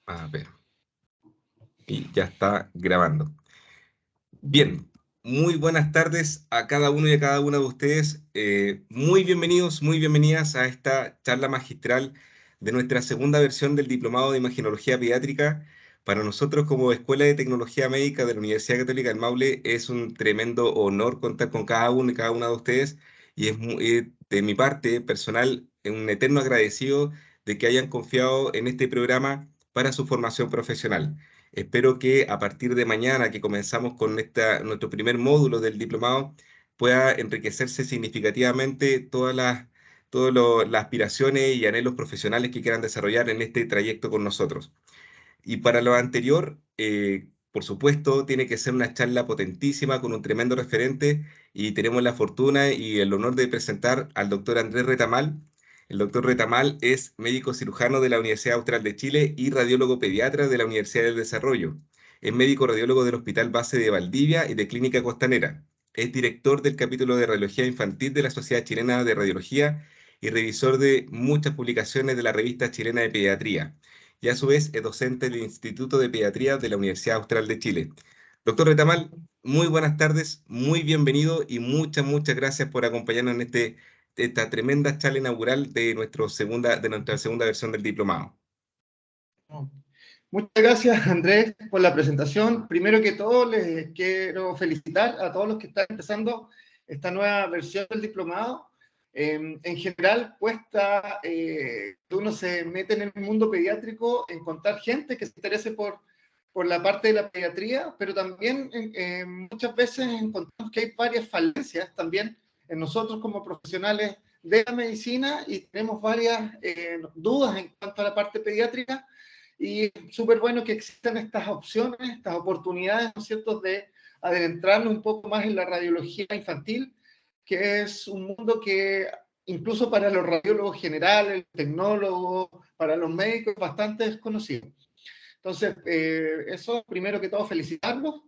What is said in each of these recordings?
A ver, y ya está grabando. Bien, muy buenas tardes a cada uno y a cada una de ustedes. Muy bienvenidos, muy bienvenidas a esta charla magistral de nuestra segunda versión del Diplomado de Imagenología Pediátrica. Para nosotros, como Escuela de Tecnología Médica de la Universidad Católica del Maule, es un tremendo honor contar con cada uno y cada una de ustedes. Y de mi parte personal, un eterno agradecido de que hayan confiado en este programa para su formación profesional. Espero que a partir de mañana, que comenzamos con nuestro primer módulo del diplomado, pueda enriquecerse significativamente las aspiraciones y anhelos profesionales que quieran desarrollar en este trayecto con nosotros. Y para lo anterior, por supuesto, tiene que ser una charla potentísima con un tremendo referente y tenemos la fortuna y el honor de presentar al doctor Andrés Retamal. El doctor Retamal es médico cirujano de la Universidad Austral de Chile y radiólogo pediatra de la Universidad del Desarrollo. Es médico radiólogo del Hospital Base de Valdivia y de Clínica Costanera. Es director del capítulo de Radiología Infantil de la Sociedad Chilena de Radiología y revisor de muchas publicaciones de la Revista Chilena de Pediatría y a su vez es docente del Instituto de Pediatría de la Universidad Austral de Chile. Doctor Retamal, muy buenas tardes, muy bienvenido y muchas gracias por acompañarnos en esta tremenda charla inaugural de nuestra segunda versión del diplomado. Muchas gracias, Andrés, por la presentación. Primero que todo, les quiero felicitar a todos los que están empezando esta nueva versión del diplomado. En general, cuesta que uno se mete en el mundo pediátrico, encontrar gente que se interese por la parte de la pediatría, pero también muchas veces encontramos que hay varias falencias también en nosotros como profesionales de la medicina y tenemos varias dudas en cuanto a la parte pediátrica. Y es súper bueno que existan estas opciones, estas oportunidades, ¿no es cierto?, de adentrarnos un poco más en la radiología infantil, que es un mundo que incluso para los radiólogos generales, los tecnólogos, para los médicos, es bastante desconocido. Entonces, eso, primero que todo, felicitarlos,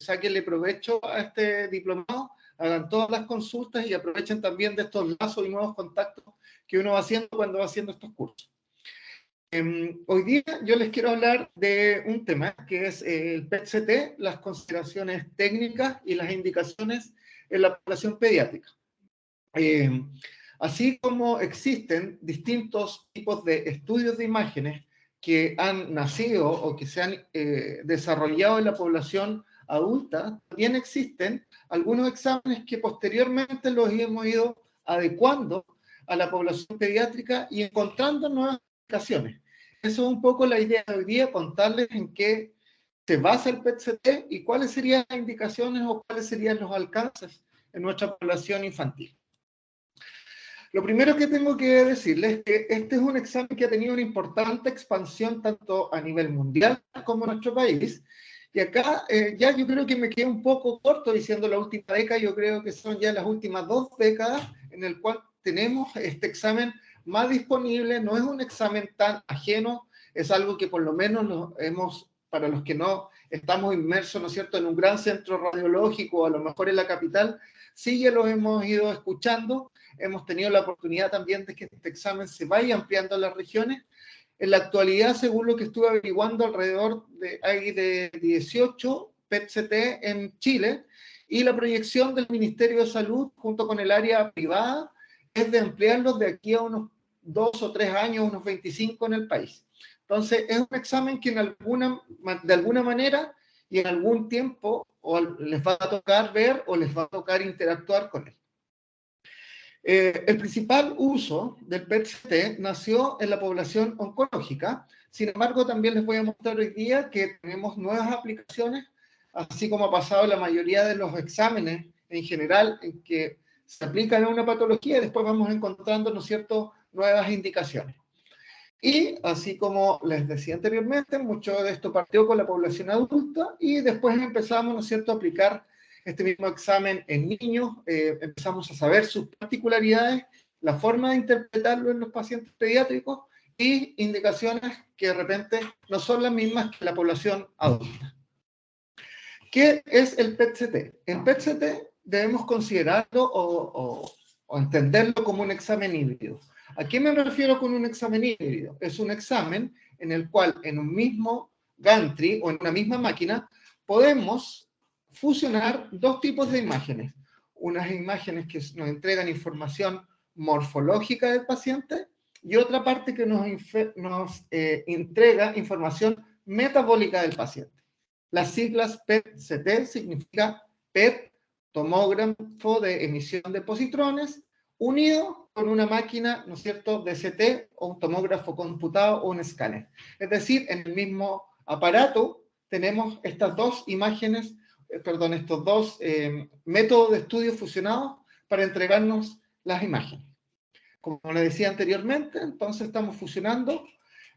sáquenle provecho a este diplomado, hagan todas las consultas y aprovechen también de estos lazos y nuevos contactos que uno va haciendo cuando va haciendo estos cursos. Hoy día yo les quiero hablar de un tema que es el PET-CT, las consideraciones técnicas y las indicaciones en la población pediátrica. Así como existen distintos tipos de estudios de imágenes que han nacido o que se han desarrollado en la población adulta, también existen algunos exámenes que posteriormente los hemos ido adecuando a la población pediátrica y encontrando nuevas aplicaciones. Eso es un poco la idea de hoy día, contarles en qué se basa el PET-CT y cuáles serían las indicaciones o cuáles serían los alcances en nuestra población infantil. Lo primero que tengo que decirles es que este es un examen que ha tenido una importante expansión tanto a nivel mundial como en nuestro país. Y acá ya yo creo que me quedé un poco corto diciendo la última década, yo creo que son ya las últimas 2 décadas en el cual tenemos este examen más disponible, no es un examen tan ajeno, es algo que por lo menos para los que no estamos inmersos, ¿no es cierto?, en un gran centro radiológico, a lo mejor en la capital, sí ya lo hemos ido escuchando, hemos tenido la oportunidad también de que este examen se vaya ampliando en las regiones. En la actualidad, según lo que estuve averiguando, alrededor hay de 18 PET-CT en Chile, y la proyección del Ministerio de Salud junto con el área privada es de ampliarlos de aquí a unos 2 o 3 años, unos 25 en el país. Entonces, es un examen que de alguna manera y en algún tiempo o les va a tocar ver o les va a tocar interactuar con él. El principal uso del PET-CT nació en la población oncológica, sin embargo también les voy a mostrar hoy día que tenemos nuevas aplicaciones, así como ha pasado en la mayoría de los exámenes en general, en que se aplican a una patología y después vamos encontrando, ¿no es cierto?, nuevas indicaciones. Y así como les decía anteriormente, mucho de esto partió con la población adulta y después empezamos, ¿no es cierto?, a aplicar este mismo examen en niños, empezamos a saber sus particularidades, la forma de interpretarlo en los pacientes pediátricos y indicaciones que de repente no son las mismas que la población adulta. ¿Qué es el PET-CT? El PET-CT debemos considerarlo o entenderlo como un examen híbrido. ¿A qué me refiero con un examen híbrido? Es un examen en el cual en un mismo gantry o en una misma máquina podemos fusionar dos tipos de imágenes. Unas imágenes que nos entregan información morfológica del paciente y otra parte que nos entrega información metabólica del paciente. Las siglas PET-CT significa PET, tomógrafo de emisión de positrones, unido con una máquina, ¿no es cierto?, de CT o un tomógrafo computado o un escáner. Es decir, en el mismo aparato tenemos estas dos imágenes, estos dos métodos de estudio fusionados para entregarnos las imágenes. Como le decía anteriormente, entonces estamos fusionando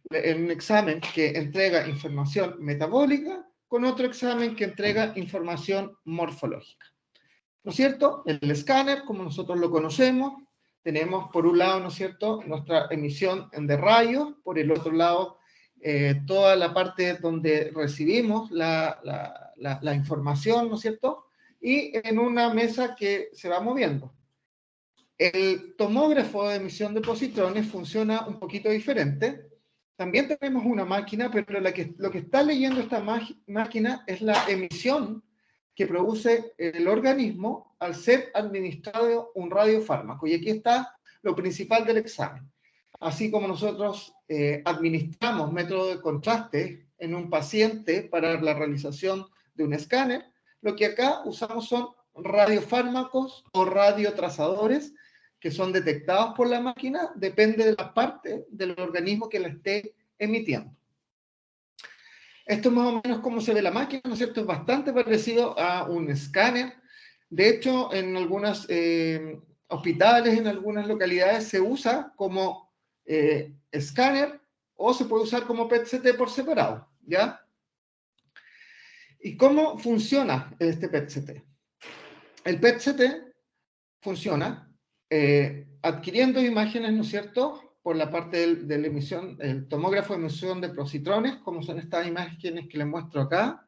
un examen que entrega información metabólica con otro examen que entrega información morfológica. ¿No es cierto? El escáner, como nosotros lo conocemos, tenemos por un lado, ¿no es cierto?, nuestra emisión de rayos, por el otro lado, toda la parte donde recibimos la información, ¿no es cierto?, y en una mesa que se va moviendo. El tomógrafo de emisión de positrones funciona un poquito diferente. También tenemos una máquina, pero lo que está leyendo esta máquina es la emisión que produce el organismo al ser administrado un radiofármaco. Y aquí está lo principal del examen. Así como nosotros administramos método de contraste en un paciente para la realización de un escáner, lo que acá usamos son radiofármacos o radiotrazadores que son detectados por la máquina, depende de la parte del organismo que la esté emitiendo. Esto es más o menos cómo se ve la máquina, ¿no es cierto? Es bastante parecido a un escáner. De hecho, en algunos hospitales, en algunas localidades, se usa como escáner o se puede usar como PET-CT por separado, ¿ya? ¿Y cómo funciona este PET-CT? El PET-CT funciona adquiriendo imágenes, ¿no es cierto?, por la parte de la emisión, el tomógrafo de emisión de positrones, como son estas imágenes que les muestro acá.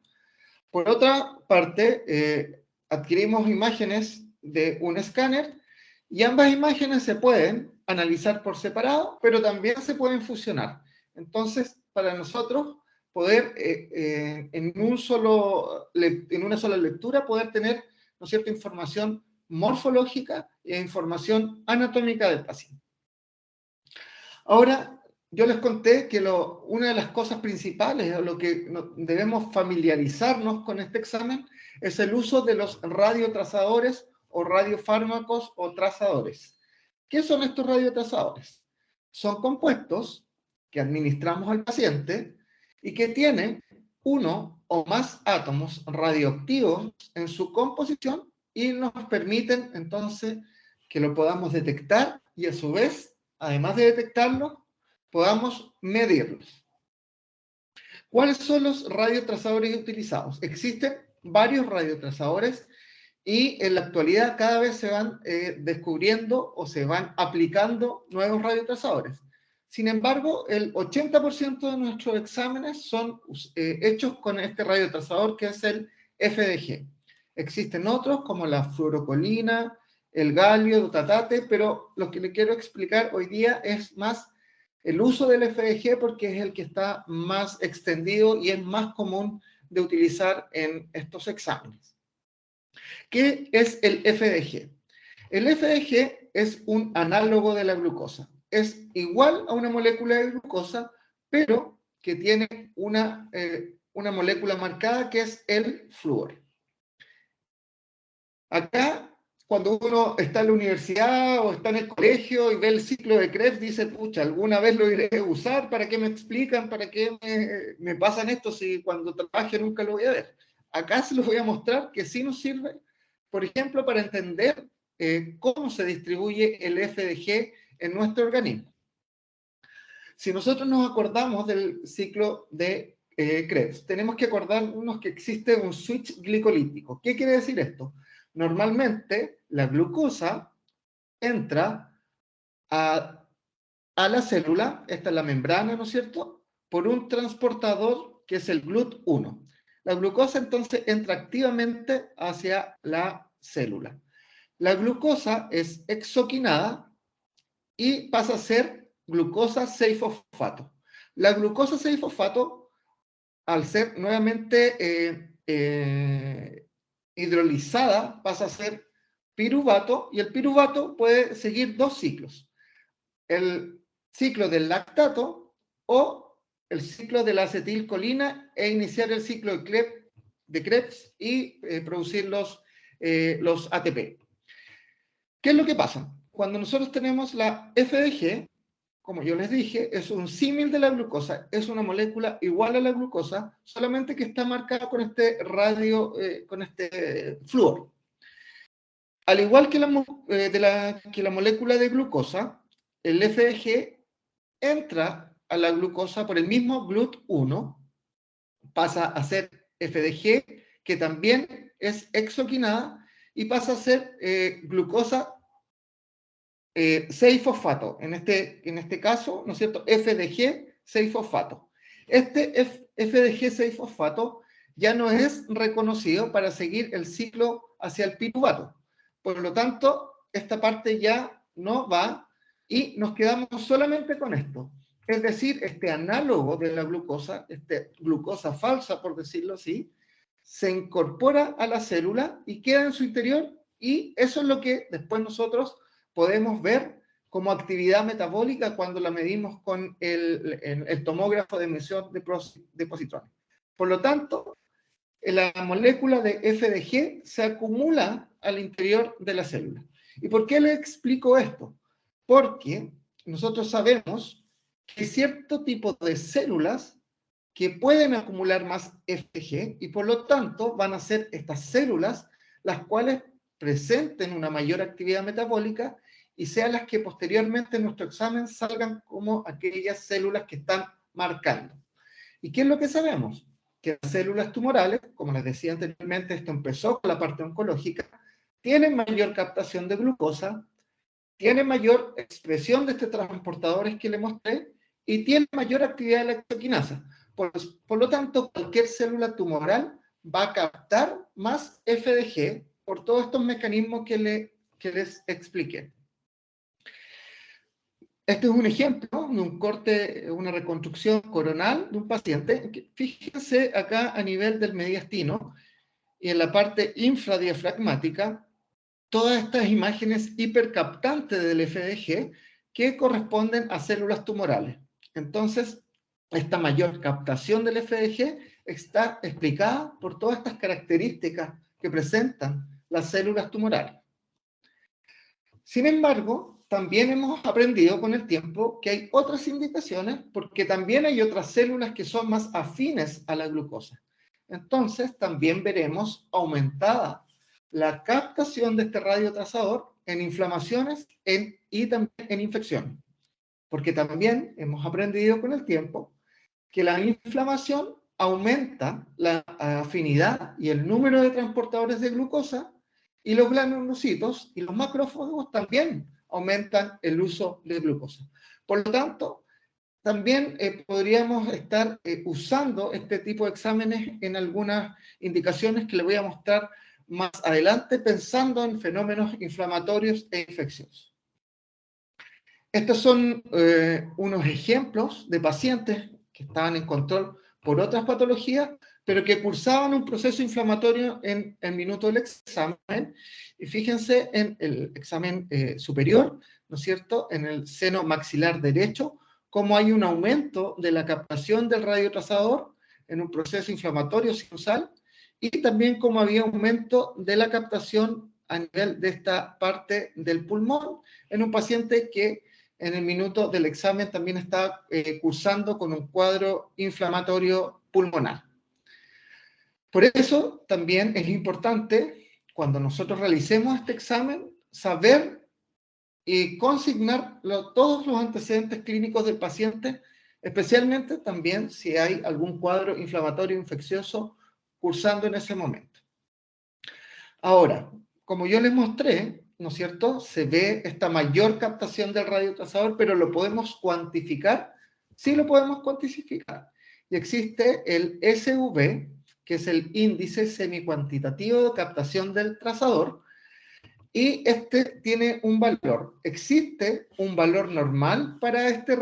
Por otra parte, adquirimos imágenes de un escáner y ambas imágenes se pueden analizar por separado, pero también se pueden fusionar. Entonces, para nosotros poder en una sola lectura poder tener, ¿no es cierto?, información morfológica e información anatómica del paciente. Ahora, yo les conté que una de las cosas principales, o lo que debemos familiarizarnos con este examen, es el uso de los radiotrazadores o radiofármacos o trazadores. ¿Qué son estos radiotrazadores? Son compuestos que administramos al paciente y que tienen uno o más átomos radioactivos en su composición y nos permiten entonces que lo podamos detectar y a su vez, además de detectarlo, podamos medirlos. ¿Cuáles son los radiotrazadores utilizados? Existen varios radiotrazadores y en la actualidad cada vez se van descubriendo o se van aplicando nuevos radiotrazadores. Sin embargo, el 80% de nuestros exámenes son hechos con este radiotrazador que es el FDG. Existen otros como la fluorocolina, el galio, el dotatate, pero lo que le quiero explicar hoy día es más el uso del FDG porque es el que está más extendido y es más común de utilizar en estos exámenes. ¿Qué es el FDG? El FDG es un análogo de la glucosa. Es igual a una molécula de glucosa, pero que tiene una molécula marcada que es el flúor. Acá, cuando uno está en la universidad o está en el colegio y ve el ciclo de Krebs, dice, pucha, alguna vez lo iré a usar, ¿para qué me explican? ¿Para qué me pasan esto si cuando trabaje nunca lo voy a ver? Acá se los voy a mostrar que sí nos sirve, por ejemplo, para entender cómo se distribuye el FDG en nuestro organismo. Si nosotros nos acordamos del ciclo de Krebs, tenemos que acordarnos que existe un switch glicolítico. ¿Qué quiere decir esto? Normalmente la glucosa entra a la célula, esta es la membrana, ¿no es cierto?, por un transportador que es el GLUT1. La glucosa entonces entra activamente hacia la célula. La glucosa es exoquinada y pasa a ser glucosa 6-fosfato. La glucosa 6-fosfato, al ser nuevamente hidrolizada, pasa a ser piruvato, y el piruvato puede seguir dos ciclos. El ciclo del lactato o el ciclo de la acetilcolina e iniciar el ciclo de Krebs y producir los ATP. ¿Qué es lo que pasa? Cuando nosotros tenemos la FDG, como yo les dije, es un símil de la glucosa, es una molécula igual a la glucosa, solamente que está marcada con este radio, con este flúor. Al igual que la molécula de glucosa, el FDG entra a la glucosa por el mismo GLUT1, pasa a ser FDG, que también es hexoquinada, y pasa a ser glucosa 6-fosfato, en este caso, ¿no es cierto?, FDG 6-fosfato. Este FDG 6-fosfato ya no es reconocido para seguir el ciclo hacia el piruvato. Por lo tanto, esta parte ya no va y nos quedamos solamente con esto. Es decir, este análogo de la glucosa, glucosa falsa, por decirlo así, se incorpora a la célula y queda en su interior, y eso es lo que después nosotros podemos ver como actividad metabólica cuando la medimos con el tomógrafo de emisión de positrones. Por lo tanto, la molécula de FDG se acumula al interior de la célula. ¿Y por qué le explico esto? Porque nosotros sabemos que hay cierto tipo de células que pueden acumular más FDG y por lo tanto van a ser estas células las cuales presenten una mayor actividad metabólica y sean las que posteriormente en nuestro examen salgan como aquellas células que están marcando. ¿Y qué es lo que sabemos? Que las células tumorales, como les decía anteriormente, esto empezó con la parte oncológica, tienen mayor captación de glucosa, tienen mayor expresión de estos transportadores que les mostré y tienen mayor actividad de la hexoquinasa. Por lo tanto, cualquier célula tumoral va a captar más FDG por todos estos mecanismos que les expliqué. Este es un ejemplo de un corte, una reconstrucción coronal de un paciente. Fíjense acá a nivel del mediastino y en la parte infradiafragmática, todas estas imágenes hipercaptantes del FDG que corresponden a células tumorales. Entonces, esta mayor captación del FDG está explicada por todas estas características que presentan las células tumorales. Sin embargo, también hemos aprendido con el tiempo que hay otras indicaciones porque también hay otras células que son más afines a la glucosa. Entonces, también veremos aumentada la captación de este radiotrazador en inflamaciones y también en infecciones. Porque también hemos aprendido con el tiempo que la inflamación aumenta la afinidad y el número de transportadores de glucosa, y los granulocitos y los macrófagos también aumentan el uso de glucosa. Por lo tanto, también podríamos estar usando este tipo de exámenes en algunas indicaciones que les voy a mostrar más adelante, pensando en fenómenos inflamatorios e infecciosos. Estos son unos ejemplos de pacientes que estaban en control por otras patologías, pero que cursaban un proceso inflamatorio en el minuto del examen. Y fíjense en el examen superior, ¿no es cierto?, en el seno maxilar derecho, cómo hay un aumento de la captación del radiotrazador en un proceso inflamatorio sinusal, y también cómo había aumento de la captación a nivel de esta parte del pulmón en un paciente que en el minuto del examen también está cursando con un cuadro inflamatorio pulmonar. Por eso también es importante, cuando nosotros realicemos este examen, saber y consignar todos los antecedentes clínicos del paciente, especialmente también si hay algún cuadro inflamatorio infeccioso cursando en ese momento. Ahora, como yo les mostré, ¿no es cierto?, se ve esta mayor captación del radiotrazador, pero ¿lo podemos cuantificar? Sí lo podemos cuantificar. Y existe el SV, que es el índice semicuantitativo de captación del trazador, y este tiene un valor. ¿Existe un valor normal para este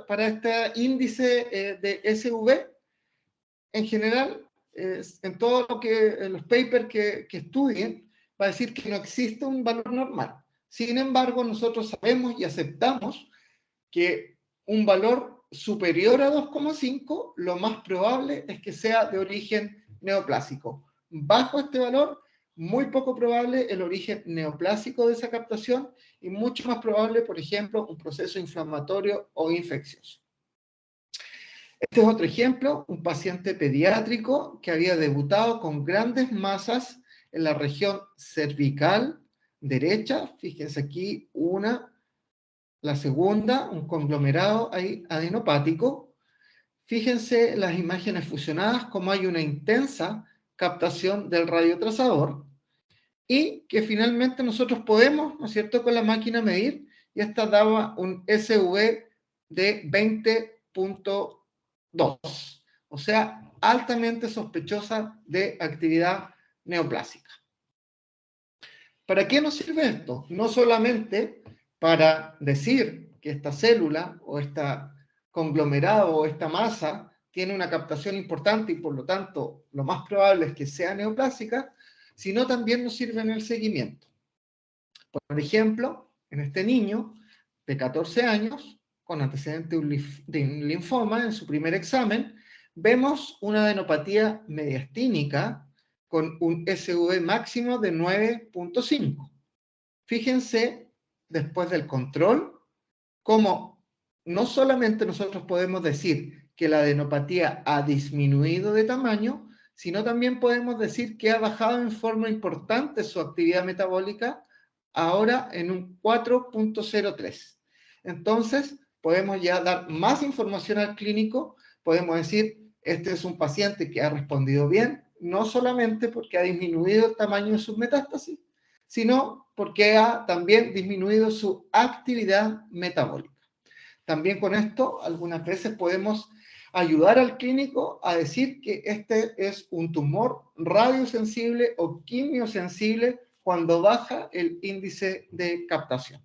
para este índice de SV? En general, en todo lo que, en los papers que estudien, va a decir que no existe un valor normal. Sin embargo, nosotros sabemos y aceptamos que un valor superior a 2,5, lo más probable es que sea de origen neoplásico. Bajo este valor, muy poco probable el origen neoplásico de esa captación y mucho más probable, por ejemplo, un proceso inflamatorio o infeccioso. Este es otro ejemplo, un paciente pediátrico que había debutado con grandes masas en la región cervical derecha. Fíjense aquí una, la segunda, un conglomerado ahí adenopático. Fíjense las imágenes fusionadas, como hay una intensa captación del radiotrazador y que finalmente nosotros podemos, ¿no es cierto?, con la máquina medir, y esta daba un SV de 20.2, o sea, altamente sospechosa de actividad neoplásica. ¿Para qué nos sirve esto? No solamente para decir que esta célula o este conglomerado o esta masa tiene una captación importante y por lo tanto lo más probable es que sea neoplásica, sino también nos sirve en el seguimiento. Por ejemplo, en este niño de 14 años, con antecedente de un linfoma, en su primer examen, vemos una adenopatía mediastínica con un SV máximo de 9.5. Fíjense, después del control, cómo no solamente nosotros podemos decir que la adenopatía ha disminuido de tamaño, sino también podemos decir que ha bajado en forma importante su actividad metabólica, ahora en un 4.03. Entonces, podemos ya dar más información al clínico, podemos decir, este es un paciente que ha respondido bien, no solamente porque ha disminuido el tamaño de sus metástasis, sino porque ha también disminuido su actividad metabólica. También con esto, algunas veces podemos ayudar al clínico a decir que este es un tumor radiosensible o quimiosensible cuando baja el índice de captación.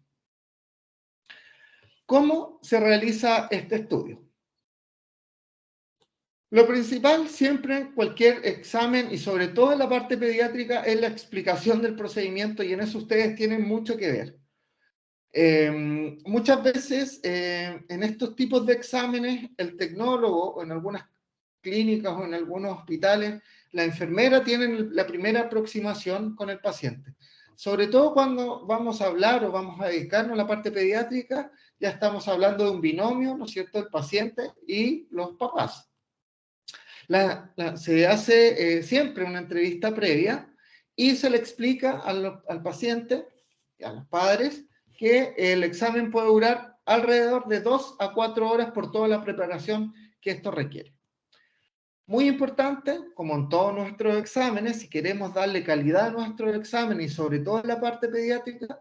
¿Cómo se realiza este estudio? Lo principal siempre en cualquier examen y sobre todo en la parte pediátrica es la explicación del procedimiento y en eso ustedes tienen mucho que ver. Muchas veces en estos tipos de exámenes el tecnólogo o en algunas clínicas o en algunos hospitales la enfermera tiene la primera aproximación con el paciente. Sobre todo cuando vamos a hablar o vamos a dedicarnos a la parte pediátrica, ya estamos hablando de un binomio, ¿no es cierto?, el paciente y los papás. Se hace siempre una entrevista previa y se le explica al paciente y a los padres que el examen puede durar alrededor de 2 a 4 horas por toda la preparación que esto requiere. Muy importante, como en todos nuestros exámenes, si queremos darle calidad a nuestros exámenes y sobre todo en la parte pediátrica,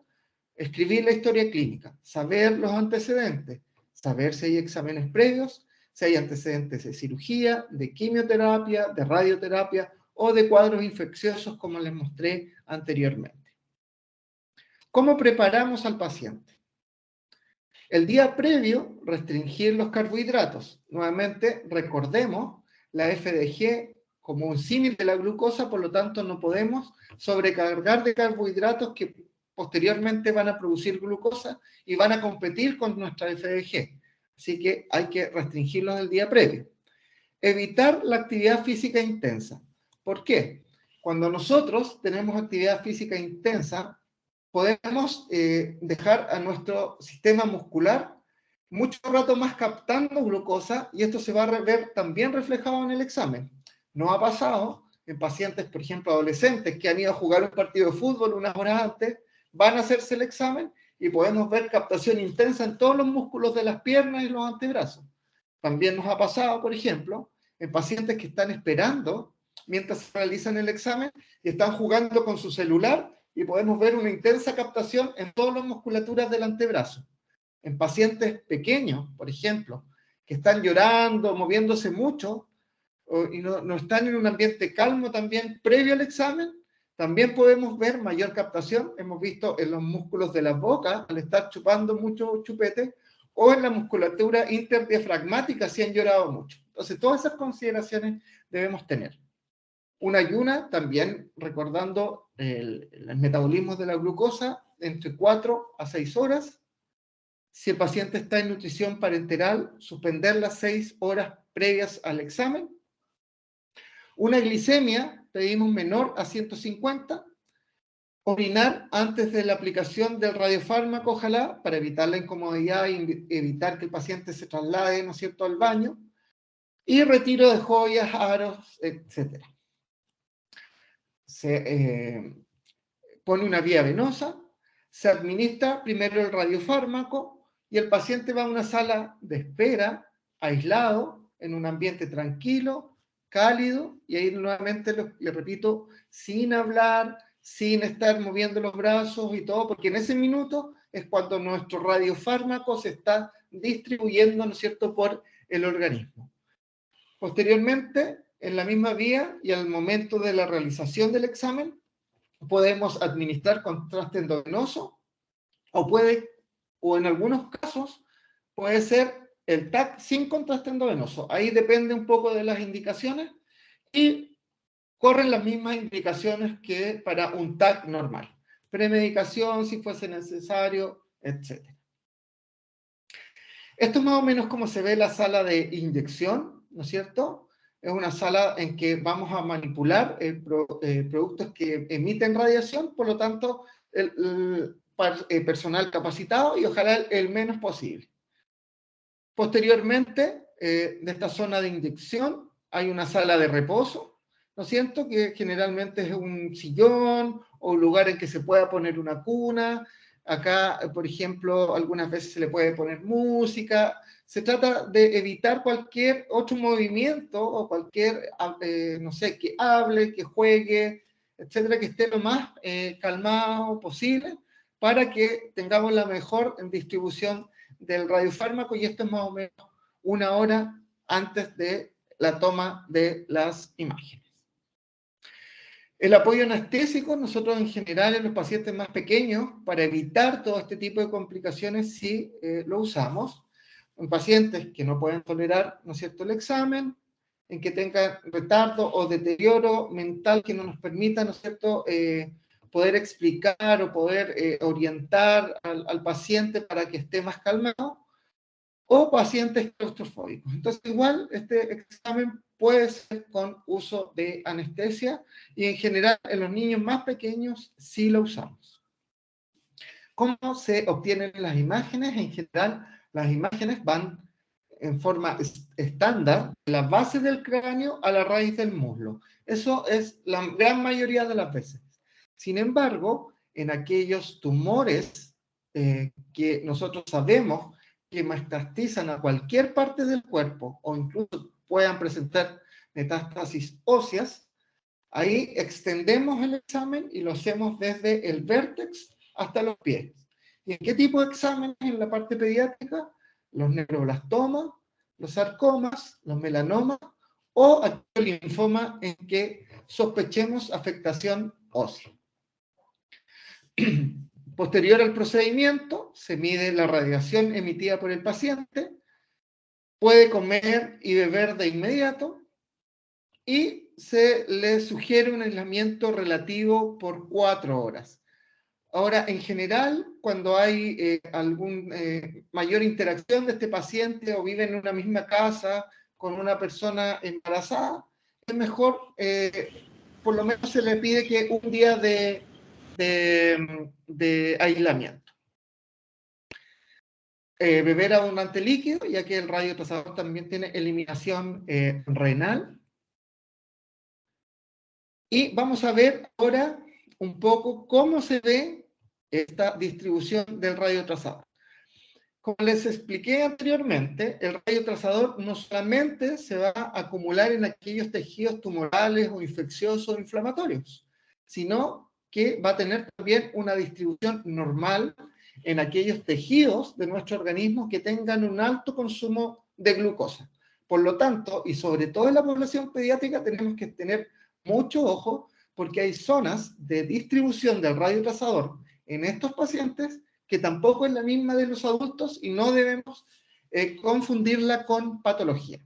escribir la historia clínica, saber los antecedentes, saber si hay exámenes previos, si hay antecedentes de cirugía, de quimioterapia, de radioterapia o de cuadros infecciosos como les mostré anteriormente. ¿Cómo preparamos al paciente? El día previo, restringir los carbohidratos. Nuevamente, recordemos, la FDG como un símil de la glucosa, por lo tanto no podemos sobrecargar de carbohidratos que posteriormente van a producir glucosa y van a competir con nuestra FDG. Así que hay que restringirlos el día previo. Evitar la actividad física intensa. ¿Por qué? Cuando nosotros tenemos actividad física intensa, podemos dejar a nuestro sistema muscular mucho rato más captando glucosa y esto se va a ver también reflejado en el examen. No ha pasado en pacientes, por ejemplo, adolescentes que han ido a jugar un partido de fútbol unas horas antes, van a hacerse el examen y podemos ver captación intensa en todos los músculos de las piernas y los antebrazos. También nos ha pasado, por ejemplo, en pacientes que están esperando mientras realizan el examen y están jugando con su celular y podemos ver una intensa captación en todas las musculaturas del antebrazo. En pacientes pequeños, por ejemplo, que están llorando, moviéndose mucho y no están en un ambiente calmo también previo al examen, También podemos ver mayor captación, hemos visto en los músculos de la boca, al estar chupando mucho chupete, o en la musculatura interdiafragmática si han llorado mucho. Entonces, todas esas consideraciones debemos tener. Una ayuna, también recordando el metabolismo de la glucosa, entre 4 a 6 horas. Si el paciente está en nutrición parenteral, suspender las 6 horas previas al examen. Una glicemia, pedimos menor a 150. Orinar antes de la aplicación del radiofármaco, ojalá, para evitar la incomodidad y evitar que el paciente se traslade, ¿no es cierto?, al baño. Y retiro de joyas, aros, etc. Se pone una vía venosa, se administra primero el radiofármaco y el paciente va a una sala de espera, aislado, en un ambiente tranquilo, cálido, y ahí nuevamente le repito, sin hablar, sin estar moviendo los brazos y todo, porque en ese minuto es cuando nuestro radiofármaco se está distribuyendo, ¿no es cierto?, por el organismo. Posteriormente, en la misma vía y al momento de la realización del examen, podemos administrar contraste endovenoso o en algunos casos puede ser el TAC sin contraste endovenoso. Ahí depende un poco de las indicaciones y corren las mismas indicaciones que para un TAC normal. Premedicación, si fuese necesario, etc. Esto es más o menos como se ve la sala de inyección, ¿no es cierto? Es una sala en que vamos a manipular productos que emiten radiación, por lo tanto, el personal capacitado y ojalá el menos posible. Posteriormente, de esta zona de inyección, hay una sala de reposo, ¿no es cierto?, que generalmente es un sillón o un lugar en que se pueda poner una cuna. Acá, por ejemplo, algunas veces se le puede poner música. Se trata de evitar cualquier otro movimiento o cualquier, no sé, que hable, que juegue, etcétera, que esté lo más calmado posible para que tengamos la mejor distribución del radiofármaco, y esto es más o menos 1 hora antes de la toma de las imágenes. El apoyo anestésico, nosotros en general en los pacientes más pequeños, para evitar todo este tipo de complicaciones, sí lo usamos. En pacientes que no pueden tolerar, ¿no es cierto?, el examen, en que tengan retardo o deterioro mental que no nos permita, ¿no es cierto?, poder explicar o poder orientar al paciente para que esté más calmado, o pacientes claustrofóbicos. Entonces, igual, este examen puede ser con uso de anestesia y en general en los niños más pequeños sí lo usamos. ¿Cómo se obtienen las imágenes? En general, las imágenes van en forma estándar de la base del cráneo a la raíz del muslo. Eso es la gran mayoría de las veces. Sin embargo, en aquellos tumores que nosotros sabemos que metastizan a cualquier parte del cuerpo o incluso puedan presentar metástasis óseas, ahí extendemos el examen y lo hacemos desde el vértex hasta los pies. ¿Y en qué tipo de exámenes en la parte pediátrica? Los neuroblastomas, los sarcomas, los melanomas o aquel linfoma en que sospechemos afectación ósea. Posterior al procedimiento, se mide la radiación emitida por el paciente, puede comer y beber de inmediato y se le sugiere un aislamiento relativo por 4 horas. Ahora, en general, cuando hay alguna mayor interacción de este paciente o vive en una misma casa con una persona embarazada, es mejor, por lo menos se le pide que un día de aislamiento. Beber abundante líquido, ya que el radiotrazador también tiene eliminación renal. Y vamos a ver ahora un poco cómo se ve esta distribución del radiotrazador. Como les expliqué anteriormente, el radiotrazador no solamente se va a acumular en aquellos tejidos tumorales o infecciosos o inflamatorios, sino que va a tener también una distribución normal en aquellos tejidos de nuestro organismo que tengan un alto consumo de glucosa. Por lo tanto, y sobre todo en la población pediátrica, tenemos que tener mucho ojo porque hay zonas de distribución del radiotrazador en estos pacientes que tampoco es la misma de los adultos y no debemos confundirla con patología.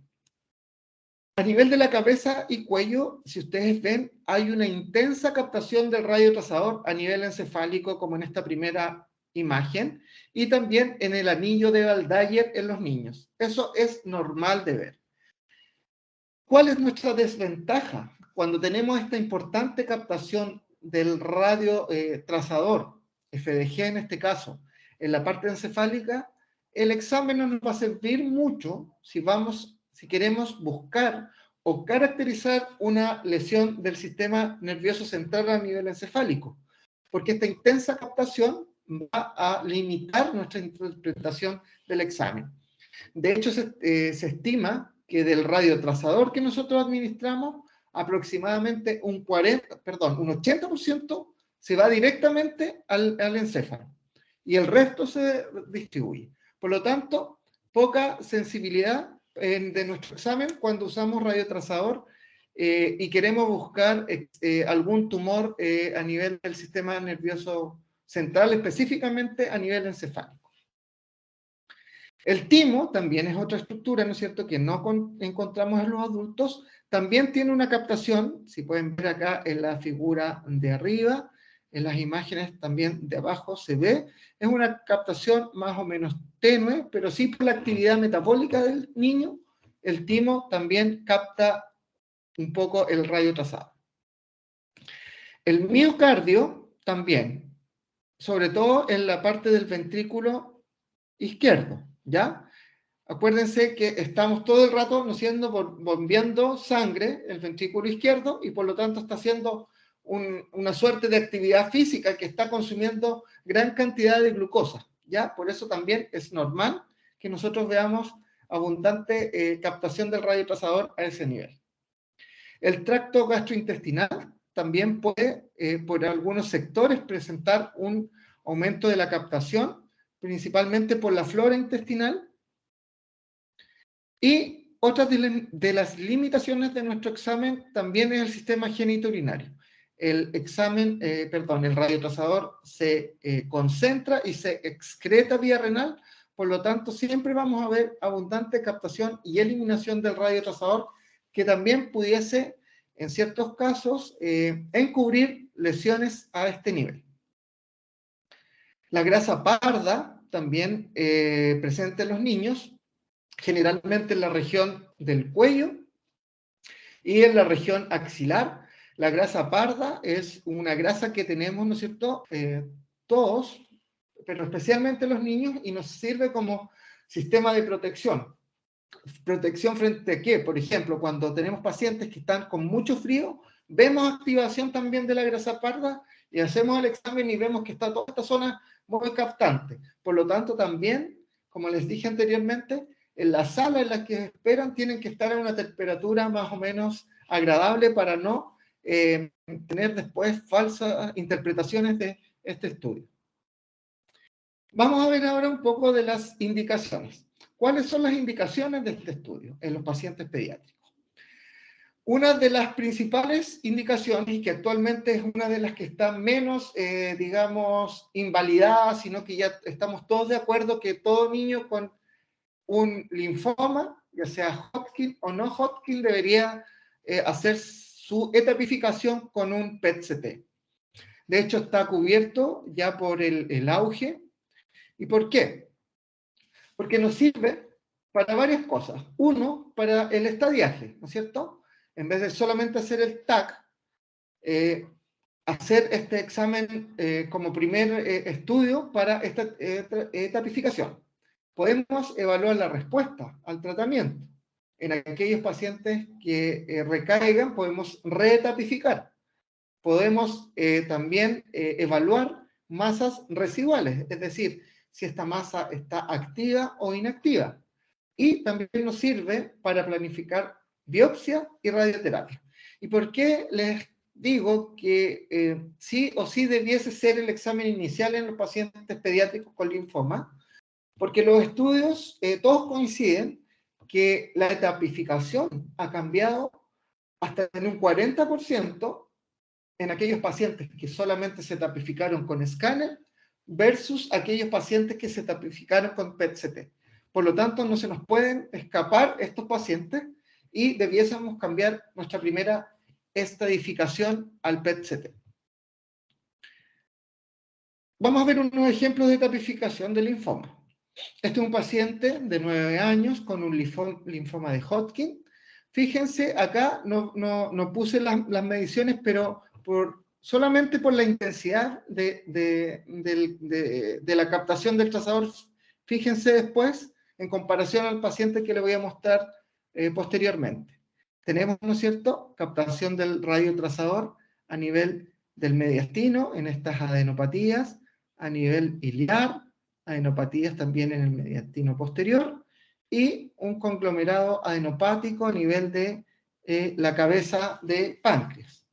A nivel de la cabeza y cuello, si ustedes ven, hay una intensa captación del radiotrazador a nivel encefálico, como en esta primera imagen, y también en el anillo de Waldeyer en los niños. Eso es normal de ver. ¿Cuál es nuestra desventaja? Cuando tenemos esta importante captación del radiotrazador, FDG en este caso, en la parte encefálica, el examen no nos va a servir mucho si queremos buscar o caracterizar una lesión del sistema nervioso central a nivel encefálico, porque esta intensa captación va a limitar nuestra interpretación del examen. De hecho, se estima que del radiotrazador que nosotros administramos, aproximadamente un 80% se va directamente al encéfalo y el resto se distribuye. Por lo tanto, poca sensibilidad de nuestro examen cuando usamos radiotrazador y queremos buscar algún tumor a nivel del sistema nervioso central, específicamente a nivel encefálico. El timo también es otra estructura, ¿no es cierto?, que no encontramos en los adultos. También tiene una captación, si pueden ver acá en la figura de arriba, en las imágenes también de abajo se ve, es una captación más o menos tenue, pero sí por la actividad metabólica del niño, el timo también capta un poco el radiotrazador. El miocardio también, sobre todo en la parte del ventrículo izquierdo, ¿ya? Acuérdense que estamos todo el rato, ¿no siendo bombeando sangre el ventrículo izquierdo y por lo tanto está haciendo una suerte de actividad física que está consumiendo gran cantidad de glucosa, ¿ya? Por eso también es normal que nosotros veamos abundante captación del radiotrazador a ese nivel. El tracto gastrointestinal también puede, por algunos sectores, presentar un aumento de la captación, principalmente por la flora intestinal. Y otra de las limitaciones de nuestro examen también es el sistema genitourinario. El radiotrazador se concentra y se excreta vía renal, por lo tanto siempre vamos a ver abundante captación y eliminación del radiotrazador que también pudiese, en ciertos casos, encubrir lesiones a este nivel. La grasa parda, también presente en los niños, generalmente en la región del cuello y en la región axilar. La grasa parda es una grasa que tenemos, ¿no es cierto?, todos, pero especialmente los niños, y nos sirve como sistema de protección. ¿Protección frente a qué? Por ejemplo, cuando tenemos pacientes que están con mucho frío, vemos activación también de la grasa parda y hacemos el examen y vemos que está toda esta zona muy captante. Por lo tanto, también, como les dije anteriormente, en la sala en la que esperan tienen que estar a una temperatura más o menos agradable para no tener después falsas interpretaciones de este estudio. Vamos a ver ahora un poco de las indicaciones. ¿Cuáles son las indicaciones de este estudio en los pacientes pediátricos? Una de las principales indicaciones, y que actualmente es una de las que está menos, digamos, invalidada, sino que ya estamos todos de acuerdo que todo niño con un linfoma, ya sea Hodgkin o no Hodgkin, debería hacer su etapificación con un PET-CT. De hecho, está cubierto ya por el auge. ¿Y por qué? Porque nos sirve para varias cosas. Uno, para el estadiaje, ¿no es cierto? En vez de solamente hacer el TAC, hacer este examen como primer estudio para esta etapificación. Podemos evaluar la respuesta al tratamiento. En aquellos pacientes que recaigan, podemos reetapificar. Podemos también evaluar masas residuales, es decir, si esta masa está activa o inactiva. Y también nos sirve para planificar biopsia y radioterapia. ¿Y por qué les digo que sí o sí debiese ser el examen inicial en los pacientes pediátricos con linfoma? Porque los estudios todos coinciden que la etapificación ha cambiado hasta en un 40% en aquellos pacientes que solamente se tapificaron con escáner versus aquellos pacientes que se tapificaron con PET-CT. Por lo tanto, no se nos pueden escapar estos pacientes y debiésemos cambiar nuestra primera estratificación al PET-CT. Vamos a ver unos ejemplos de tapificación de linfoma. Este es un paciente de 9 años con un linfoma de Hodgkin. Fíjense, acá no puse las mediciones, pero solamente por la intensidad de la captación del trazador. Fíjense después, en comparación al paciente que le voy a mostrar posteriormente. Tenemos, ¿no es cierto?, captación del radiotrazador a nivel del mediastino en estas adenopatías, a nivel iliar, adenopatías también en el mediastino posterior, y un conglomerado adenopático a nivel de la cabeza de páncreas.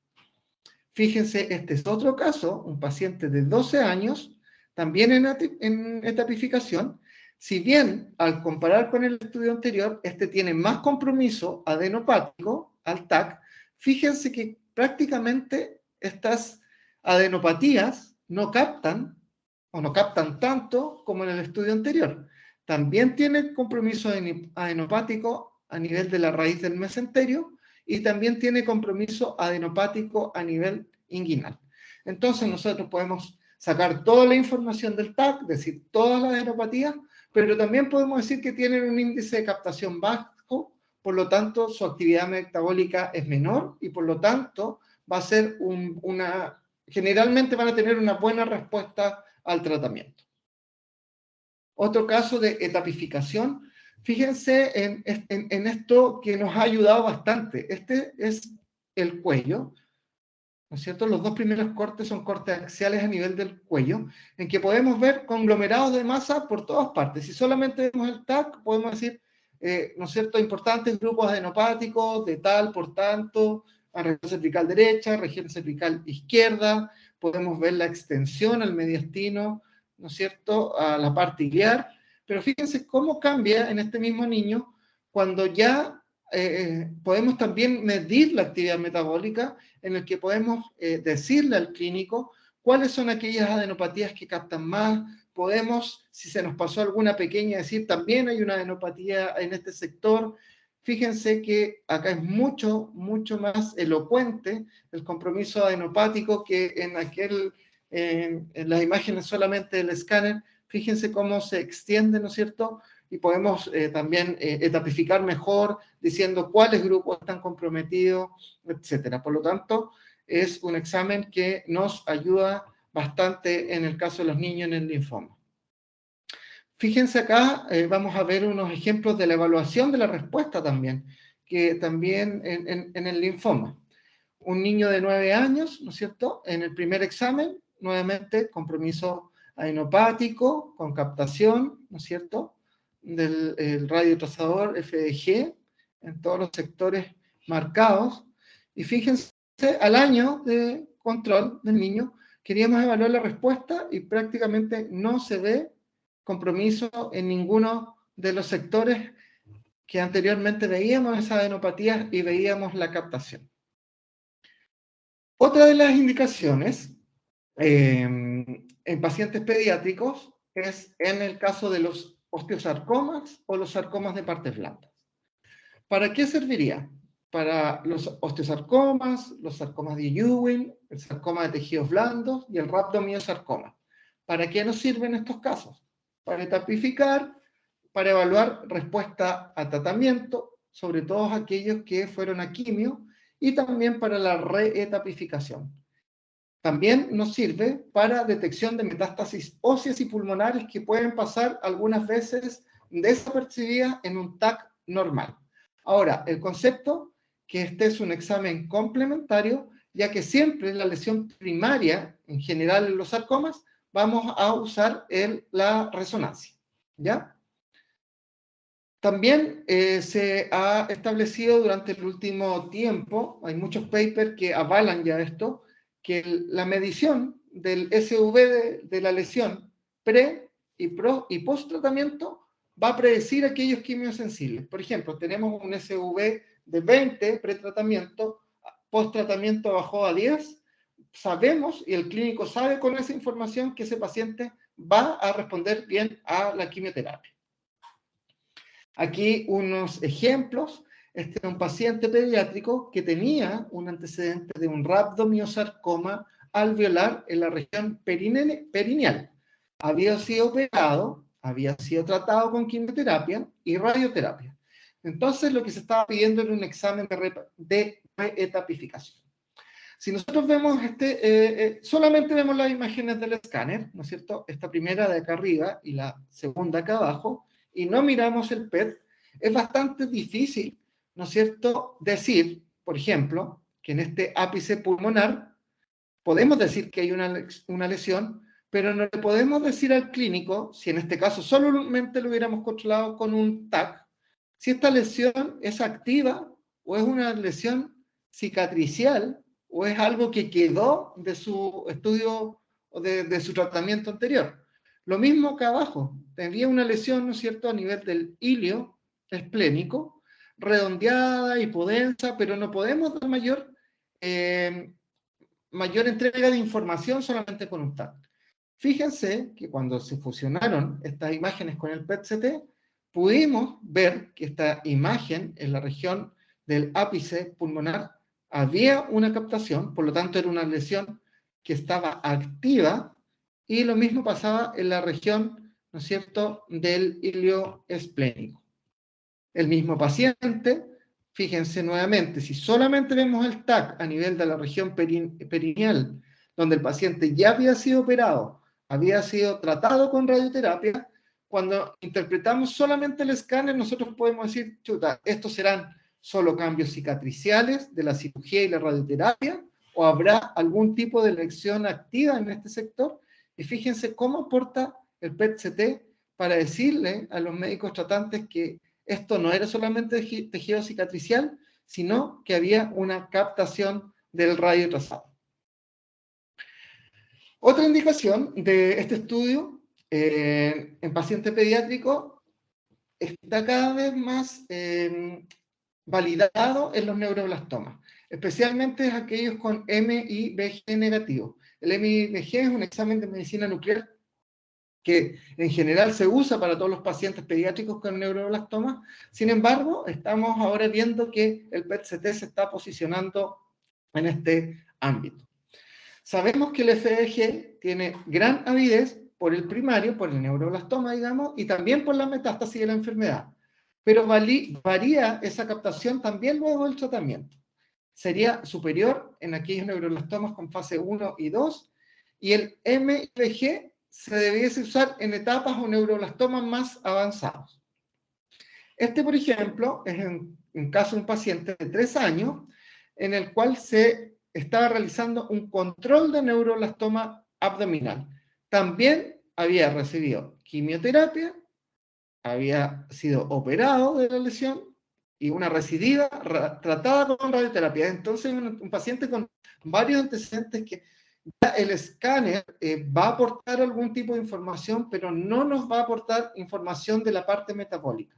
Fíjense, este es otro caso, un paciente de 12 años, también en etapificación. Si bien, al comparar con el estudio anterior, este tiene más compromiso adenopático al TAC, fíjense que prácticamente estas adenopatías no captan o no captan tanto como en el estudio anterior. También tiene compromiso adenopático a nivel de la raíz del mesenterio y también tiene compromiso adenopático a nivel inguinal. Entonces nosotros podemos sacar toda la información del TAC, decir todas las adenopatías, pero también podemos decir que tienen un índice de captación bajo, por lo tanto su actividad metabólica es menor y por lo tanto va a ser generalmente van a tener una buena respuesta al tratamiento. Otro caso de etapificación, fíjense en esto que nos ha ayudado bastante. Este es el cuello, ¿no es cierto? Los dos primeros cortes son cortes axiales a nivel del cuello, en que podemos ver conglomerados de masa por todas partes. Si solamente vemos el TAC, podemos decir, ¿no es cierto?, importantes grupos adenopáticos de tal por tanto, a región cervical derecha, región cervical izquierda, podemos ver la extensión al mediastino, ¿no es cierto?, a la parte iliar, pero fíjense cómo cambia en este mismo niño cuando ya podemos también medir la actividad metabólica, en el que podemos decirle al clínico cuáles son aquellas adenopatías que captan más. Podemos, si se nos pasó alguna pequeña, decir también hay una adenopatía en este sector. Fíjense que acá es mucho más elocuente el compromiso adenopático que en las imágenes solamente del escáner. Fíjense cómo se extiende, ¿no es cierto?, y podemos también etapificar mejor, diciendo cuáles grupos están comprometidos, etcétera. Por lo tanto, es un examen que nos ayuda bastante en el caso de los niños en el linfoma. Fíjense acá, vamos a ver unos ejemplos de la evaluación de la respuesta también, que también en el linfoma. Un niño de 9 años, ¿no es cierto?, en el primer examen, nuevamente, compromiso adenopático, con captación, ¿no es cierto?, del radiotrazador FDG en todos los sectores marcados. Y fíjense, al año de control del niño, queríamos evaluar la respuesta y prácticamente no se ve compromiso en ninguno de los sectores que anteriormente veíamos esas adenopatías y veíamos la captación. Otra de las indicaciones en pacientes pediátricos es en el caso de los osteosarcomas o los sarcomas de partes blandas. ¿Para qué serviría? Para los osteosarcomas, los sarcomas de Ewing, el sarcoma de tejidos blandos y el rhabdomiosarcoma. ¿Para qué nos sirven estos casos? Para etapificar, para evaluar respuesta a tratamiento, sobre todo aquellos que fueron a quimio, y también para la reetapificación. También nos sirve para detección de metástasis óseas y pulmonares que pueden pasar algunas veces desapercibidas en un TAC normal. Ahora, el concepto que este es un examen complementario, ya que siempre en la lesión primaria, en general en los sarcomas, vamos a usar la resonancia, ¿ya? También se ha establecido durante el último tiempo, hay muchos papers que avalan ya esto, que la medición del SV de la lesión pre y post tratamiento va a predecir aquellos quimiosensibles. Por ejemplo, tenemos un SV de 20 pre-tratamiento, post tratamiento bajó a 10, sabemos y el clínico sabe con esa información que ese paciente va a responder bien a la quimioterapia. Aquí unos ejemplos. Este es un paciente pediátrico que tenía un antecedente de un rhabdomiosarcoma alveolar en la región perineal. Había sido operado, había sido tratado con quimioterapia y radioterapia. Entonces lo que se estaba pidiendo era un examen de reetapificación. Si nosotros vemos solamente vemos las imágenes del escáner, ¿no es cierto? Esta primera de acá arriba y la segunda acá abajo, y no miramos el PET, es bastante difícil, ¿no es cierto?, decir, por ejemplo, que en este ápice pulmonar podemos decir que hay una lesión, pero no le podemos decir al clínico, si en este caso solamente lo hubiéramos controlado con un TAC, si esta lesión es activa o es una lesión cicatricial o es algo que quedó de su estudio o de su tratamiento anterior. Lo mismo acá abajo, tenía una lesión, ¿no es cierto?, a nivel del ilio esplénico, redondeada, hipodensa, pero no podemos dar mayor entrega de información solamente con un TAC. Fíjense que cuando se fusionaron estas imágenes con el PET-CT, pudimos ver que esta imagen en la región del ápice pulmonar había una captación, por lo tanto era una lesión que estaba activa, y lo mismo pasaba en la región, ¿no es cierto?, del ilio esplénico. El mismo paciente, fíjense nuevamente, si solamente vemos el TAC a nivel de la región perineal, donde el paciente ya había sido operado, había sido tratado con radioterapia, cuando interpretamos solamente el escáner, nosotros podemos decir, chuta, estos serán solo cambios cicatriciales de la cirugía y la radioterapia, o habrá algún tipo de lesión activa en este sector. Y fíjense cómo aporta el PET-CT para decirle a los médicos tratantes que esto no era solamente tejido cicatricial, sino que había una captación del radiotrazado. Otra indicación de este estudio en paciente pediátrico está cada vez más validado en los neuroblastomas, especialmente aquellos con MIBG negativo. El MIBG es un examen de medicina nuclear que en general se usa para todos los pacientes pediátricos con neuroblastomas. Sin embargo, estamos ahora viendo que el PET-CT se está posicionando en este ámbito. Sabemos que el FDG tiene gran avidez por el primario, por el neuroblastoma, digamos, y también por la metástasis de la enfermedad. Pero varía esa captación también luego del tratamiento. Sería superior en aquellos neuroblastomas con fase 1 y 2, y el MIBG se debiese usar en etapas o neuroblastomas más avanzados. Este, por ejemplo, es en caso de un paciente de 3 años, en el cual se estaba realizando un control de neuroblastoma abdominal. También había recibido quimioterapia, había sido operado de la lesión y una recidiva tratada con radioterapia. Entonces, un paciente con varios antecedentes que ya el escáner va a aportar algún tipo de información, pero no nos va a aportar información de la parte metabólica.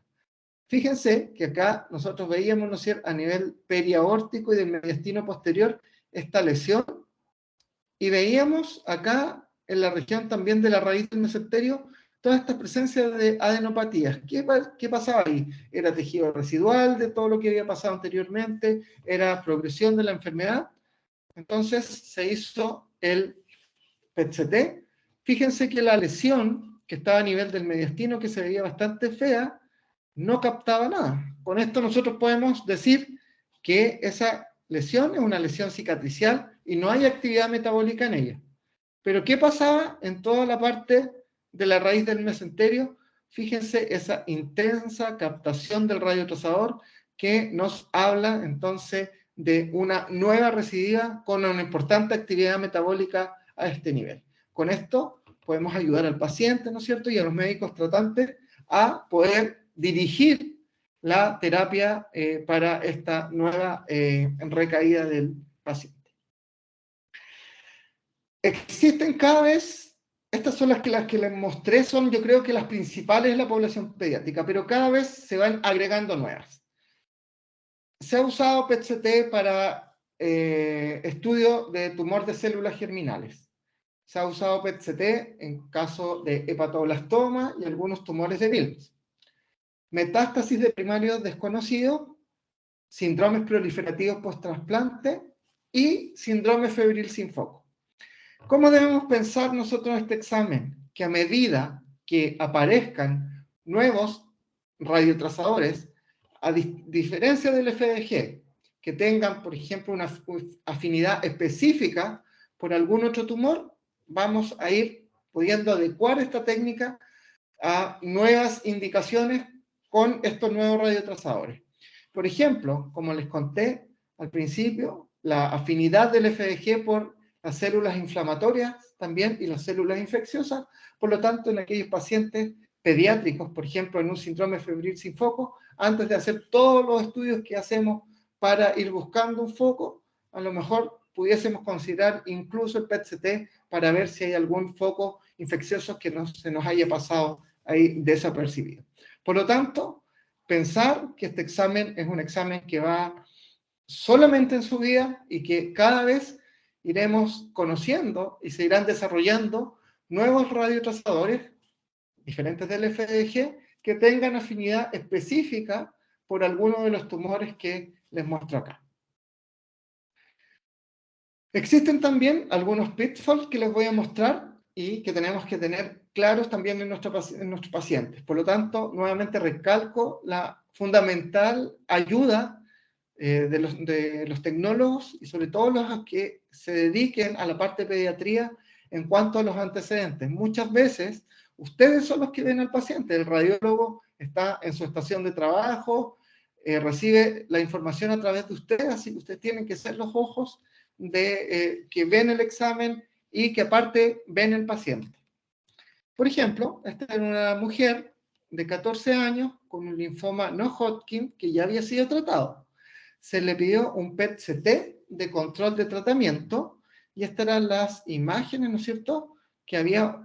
Fíjense que acá nosotros veíamos, ¿no es cierto?, a nivel periaórtico y del mediastino posterior esta lesión, y veíamos acá en la región también de la raíz del mesenterio todas estas presencias de adenopatías. ¿Qué pasaba ahí? Era tejido residual de todo lo que había pasado anteriormente, era progresión de la enfermedad. Entonces se hizo el PET-CT. Fíjense que la lesión que estaba a nivel del mediastino, que se veía bastante fea, no captaba nada. Con esto nosotros podemos decir que esa lesión es una lesión cicatricial y no hay actividad metabólica en ella. Pero ¿qué pasaba en toda la parte de la raíz del mesenterio? Fíjense esa intensa captación del radiotrazador que nos habla entonces de una nueva recidiva con una importante actividad metabólica a este nivel. Con esto podemos ayudar al paciente, ¿no es cierto?, y a los médicos tratantes a poder dirigir la terapia para esta nueva recaída del paciente. Existen cada vez, estas son las que les mostré, son yo creo que las principales en la población pediátrica, pero cada vez se van agregando nuevas. Se ha usado PET-CT para estudio de tumor de células germinales. Se ha usado PET-CT en caso de hepatoblastoma y algunos tumores de Wilms. Metástasis de primario desconocido, síndromes proliferativos post-trasplante y síndrome febril sin foco. ¿Cómo debemos pensar nosotros este examen? Que a medida que aparezcan nuevos radiotrazadores, a diferencia del FDG, que tengan, por ejemplo, una afinidad específica por algún otro tumor, vamos a ir pudiendo adecuar esta técnica a nuevas indicaciones con estos nuevos radiotrazadores. Por ejemplo, como les conté al principio, la afinidad del FDG por las células inflamatorias también y las células infecciosas, por lo tanto, en aquellos pacientes pediátricos, por ejemplo, en un síndrome febril sin foco, antes de hacer todos los estudios que hacemos para ir buscando un foco, a lo mejor pudiésemos considerar incluso el PET-CT para ver si hay algún foco infeccioso que se nos haya pasado ahí desapercibido. Por lo tanto, pensar que este examen es un examen que va solamente en su vida y que cada vez iremos conociendo y se irán desarrollando nuevos radiotrazadores diferentes del FDG que tengan afinidad específica por alguno de los tumores que les muestro acá. Existen también algunos pitfalls que les voy a mostrar y que tenemos que tener claros también en nuestros pacientes. Por lo tanto, nuevamente recalco la fundamental ayuda de los tecnólogos y sobre todo los que se dediquen a la parte de pediatría en cuanto a los antecedentes. Muchas veces ustedes son los que ven al paciente, el radiólogo está en su estación de trabajo, recibe la información a través de ustedes, así que ustedes tienen que ser los ojos de que ven el examen y que aparte ven el paciente. Por ejemplo, esta era una mujer de 14 años con un linfoma no Hodgkin que ya había sido tratado. Se le pidió un PET-CT de control de tratamiento y estas eran las imágenes, ¿no es cierto? Que había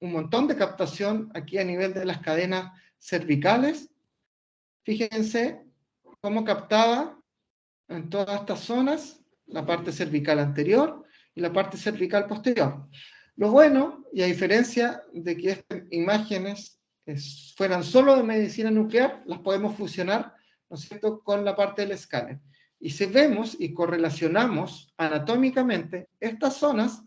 un montón de captación aquí a nivel de las cadenas cervicales. Fíjense cómo captaba en todas estas zonas la parte cervical anterior y la parte cervical posterior. Lo bueno, y a diferencia de que estas imágenes fueran solo de medicina nuclear, las podemos fusionar, ¿no es cierto?, con la parte del escáner. Y si vemos y correlacionamos anatómicamente estas zonas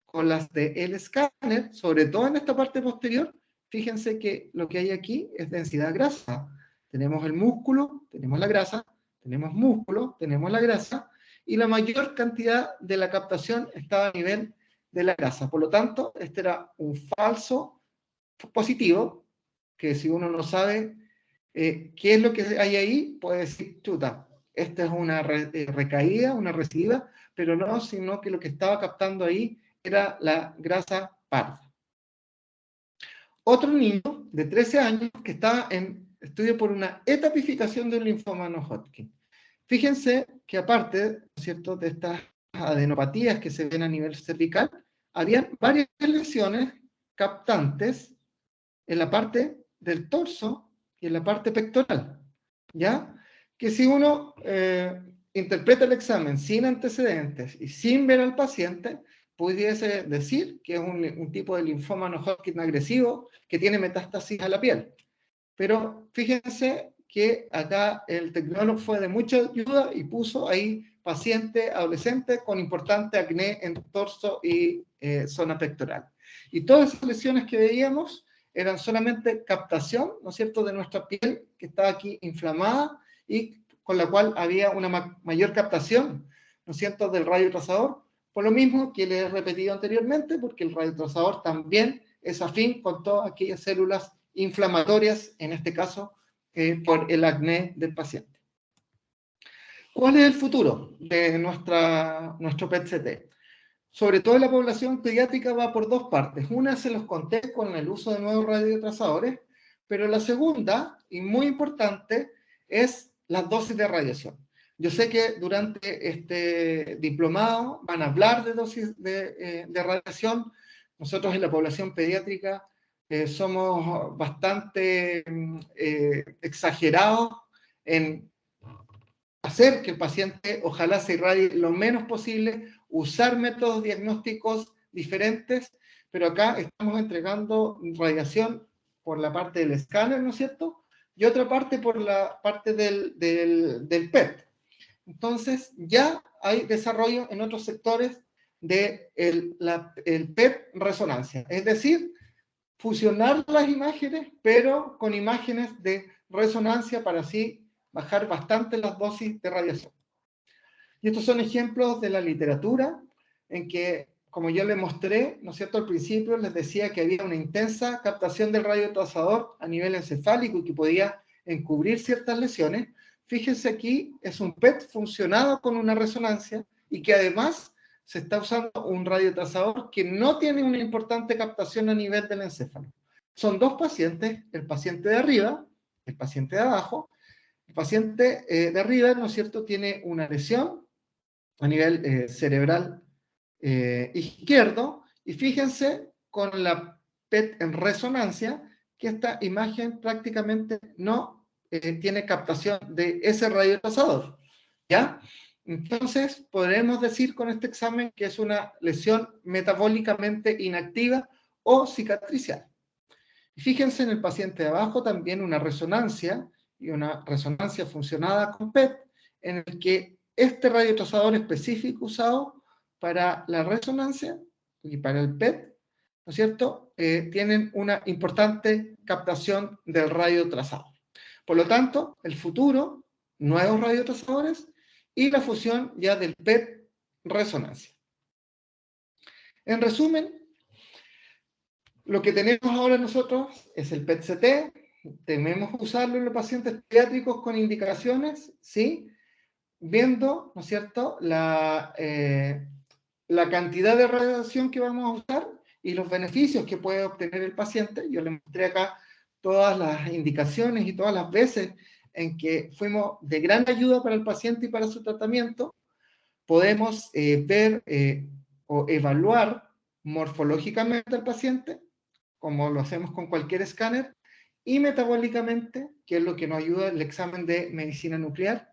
con las del escáner, sobre todo en esta parte posterior, fíjense que lo que hay aquí es densidad grasa. Tenemos el músculo, tenemos la grasa, tenemos músculo, tenemos la grasa, y la mayor cantidad de la captación estaba a nivel de la grasa. Por lo tanto, este era un falso positivo, que si uno no sabe qué es lo que hay ahí, puede decir, chuta, esta es una recaída, una recidiva, pero no, sino que lo que estaba captando ahí era la grasa parda. Otro niño de 13 años que estaba en estudio por una etapificación de un linfoma no Hodgkin. Fíjense que aparte, ¿no es cierto?, de estas adenopatías que se ven a nivel cervical, habían varias lesiones captantes en la parte del torso y en la parte pectoral, ¿ya? Que si uno interpreta el examen sin antecedentes y sin ver al paciente, pudiese decir que es un tipo de linfoma no Hodgkin agresivo que tiene metástasis a la piel. Pero fíjense que acá el tecnólogo fue de mucha ayuda y puso ahí paciente adolescente con importante acné en torso y zona pectoral. Y todas esas lesiones que veíamos eran solamente captación, ¿no es cierto?, de nuestra piel que estaba aquí inflamada y con la cual había una mayor captación, ¿no es cierto?, del radiotrazador. Por lo mismo que les he repetido anteriormente, porque el radiotrazador también es afín con todas aquellas células inflamatorias, en este caso, por el acné del paciente. ¿Cuál es el futuro de nuestro PET-CT? Sobre todo en la población pediátrica va por dos partes. Una se los conté con el uso de nuevos radiotrazadores, pero la segunda, y muy importante, es las dosis de radiación. Yo sé que durante este diplomado van a hablar de dosis de radiación. Nosotros en la población pediátrica somos bastante exagerados en hacer que el paciente ojalá se irradie lo menos posible, usar métodos diagnósticos diferentes, pero acá estamos entregando radiación por la parte del escáner, ¿no es cierto? Y otra parte por la parte del PET. Entonces, ya hay desarrollo en otros sectores de el PET resonancia, es decir, fusionar las imágenes, pero con imágenes de resonancia para así bajar bastante las dosis de radiación. Y estos son ejemplos de la literatura en que, como yo les mostré, ¿no es cierto?, al principio les decía que había una intensa captación del radio trazador a nivel encefálico y que podía encubrir ciertas lesiones. Fíjense aquí, es un PET funcionado con una resonancia y que además se está usando un radiotrazador que no tiene una importante captación a nivel del encéfalo. Son dos pacientes, el paciente de arriba, el paciente de abajo. El paciente de arriba, ¿no es cierto?, tiene una lesión a nivel cerebral izquierdo, y fíjense con la PET en resonancia que esta imagen prácticamente no tiene captación de ese radiotrazador, ¿ya? Entonces, podremos decir con este examen que es una lesión metabólicamente inactiva o cicatricial. Fíjense en el paciente de abajo también una resonancia, y una resonancia funcionada con PET, en el que este radiotrazador específico usado para la resonancia y para el PET, ¿no es cierto?, tienen una importante captación del radiotrazador. Por lo tanto, el futuro, nuevos radiotrazadores y la fusión ya del PET resonancia. En resumen, lo que tenemos ahora nosotros es el PET-CT, tememos usarlo en los pacientes pediátricos con indicaciones, ¿sí? Viendo, ¿no es cierto?, la cantidad de radiación que vamos a usar y los beneficios que puede obtener el paciente. Yo les mostré acá todas las indicaciones y todas las veces en que fuimos de gran ayuda para el paciente y para su tratamiento. Podemos ver o evaluar morfológicamente al paciente, como lo hacemos con cualquier escáner, y metabólicamente, que es lo que nos ayuda el examen de medicina nuclear.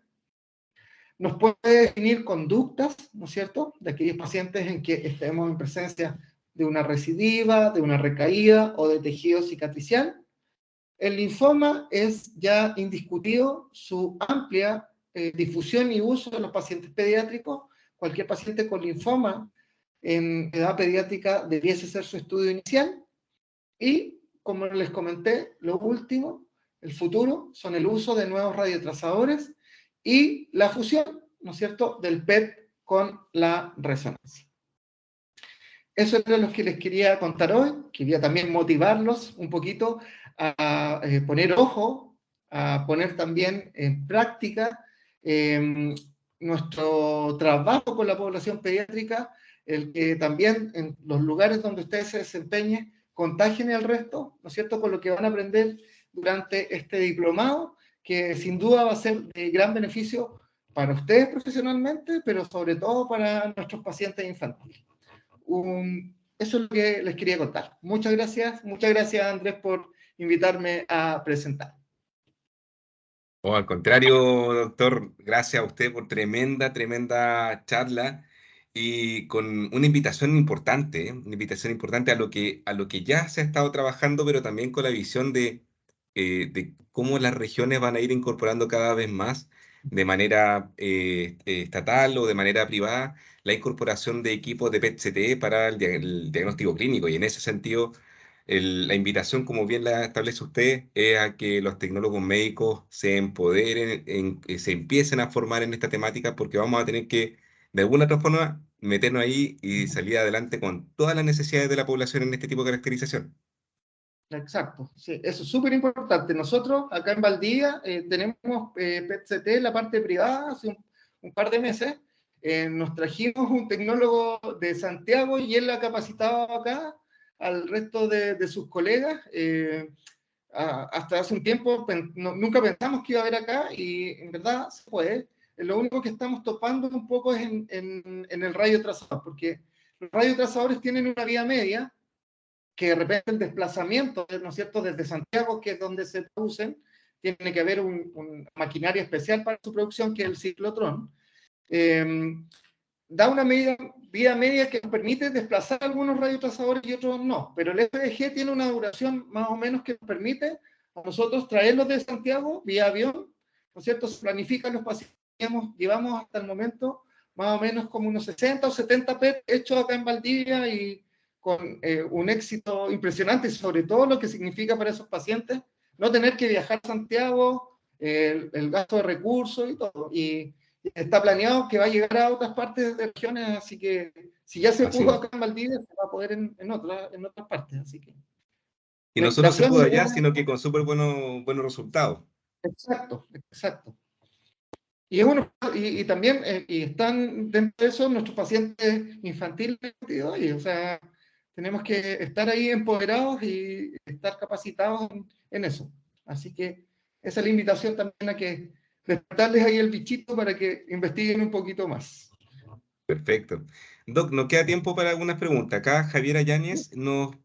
Nos puede definir conductas, ¿no es cierto?, de aquellos pacientes en que estemos en presencia de una recidiva, de una recaída o de tejido cicatricial. El linfoma es ya indiscutido su amplia difusión y uso en los pacientes pediátricos. Cualquier paciente con linfoma en edad pediátrica debiese ser su estudio inicial. Y, como les comenté, lo último, el futuro, son el uso de nuevos radiotrazadores y la fusión, ¿no es cierto?, del PET con la resonancia. Eso es lo que les quería contar hoy. Quería también motivarlos un poquito a poner ojo, a poner también en práctica nuestro trabajo con la población pediátrica, el que también en los lugares donde ustedes se desempeñen contagien al resto, ¿no es cierto?, con lo que van a aprender durante este diplomado, que sin duda va a ser de gran beneficio para ustedes profesionalmente, pero sobre todo para nuestros pacientes infantiles. Eso es lo que les quería contar. Muchas gracias Andrés por invitarme a presentar. O al contrario, doctor, gracias a usted por tremenda charla y con una invitación importante, ¿eh? Una invitación importante a lo que ya se ha estado trabajando, pero también con la visión de cómo las regiones van a ir incorporando cada vez más de manera estatal o de manera privada la incorporación de equipos de PET-CT para el diagnóstico clínico. Y en ese sentido la invitación, como bien la establece usted, es a que los tecnólogos médicos se empoderen, se empiecen a formar en esta temática, porque vamos a tener que, de alguna otra forma, meternos ahí y salir adelante con todas las necesidades de la población en este tipo de caracterización. Exacto, sí, eso es súper importante. Nosotros acá en Valdivia tenemos PET-CT en la parte privada hace un par de meses. Nos trajimos un tecnólogo de Santiago y él ha capacitado acá al resto de sus colegas. Hasta hace un tiempo nunca pensamos que iba a haber acá y en verdad se puede. Lo único que estamos topando un poco es en el radio trazador, porque los radiotrazadores tienen una vía media que de repente el desplazamiento, ¿no es cierto?, desde Santiago, que es donde se producen, tiene que haber una maquinaria especial para su producción, que es el ciclotrón. Da una vida media que nos permite desplazar algunos radiotrazadores y otros no, pero el FDG tiene una duración más o menos que nos permite a nosotros traerlos de Santiago vía avión, ¿no es cierto? Se planifican los pacientes, llevamos hasta el momento más o menos como unos 60 o 70 PET hechos acá en Valdivia y con un éxito impresionante, sobre todo lo que significa para esos pacientes no tener que viajar a Santiago, el gasto de recursos y todo. Y está planeado que va a llegar a otras partes de regiones, así que si ya se Así pudo es. acá en Valdivia, se va a poder en otras partes. Así que Y la no solo se invitación pudo es, allá, sino que con súper buenos resultados. exacto, exacto. Y, es uno, y también y están dentro de eso nuestros pacientes infantiles, oye, o sea, tenemos que estar ahí empoderados y estar capacitados en eso. Así que esa es la invitación también a que despertarles ahí el bichito para que investiguen un poquito más. Perfecto. Doc, nos queda tiempo para algunas preguntas. Acá Javiera Yáñez nos